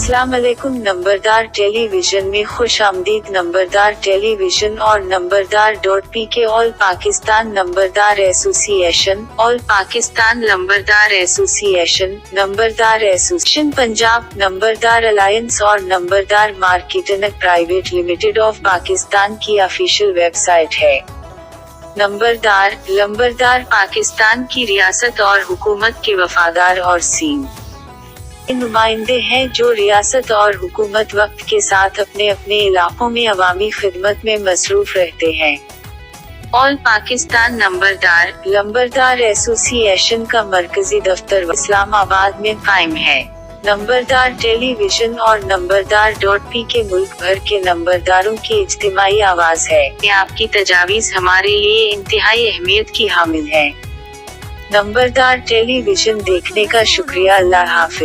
अस्सलाम वालेकुम। नंबरदार टेलीविजन में खुश आमदीद। नंबरदार टेलीविजन और नंबरदार.pk ऑल पाकिस्तान नंबरदार एसोसिएशन, ऑल पाकिस्तान नंबरदार एसोसिएशन, नंबरदार एसोसिएशन पंजाब, नंबरदार अलायंस और नंबरदार marketing private limited of Pakistan की ऑफिशियल वेबसाइट है। नंबरदार पाकिस्तान की रियासत और हुकूमत के वफादार और सीन नुमाइंदे हैं जो रियासत और हुकूमत वक्त के साथ अपने अपने इलाकों में अवामी खिदमत में मसरूफ रहते हैं। ऑल पाकिस्तान नंबरदार एसोसिएशन का मरकजी दफ्तर इस्लामाबाद में कायम है। नंबरदार टेलीविजन और नंबरदार.pk मुल्क भर के नंबरदारों की इज्तिमाई आवाज है। ये आपकी तजावीज़ हमारे लिए इंतहाई अहमियत की हामिल है। नंबरदार टेलीविजन देखने का शुक्रिया। अल्लाह हाफिज।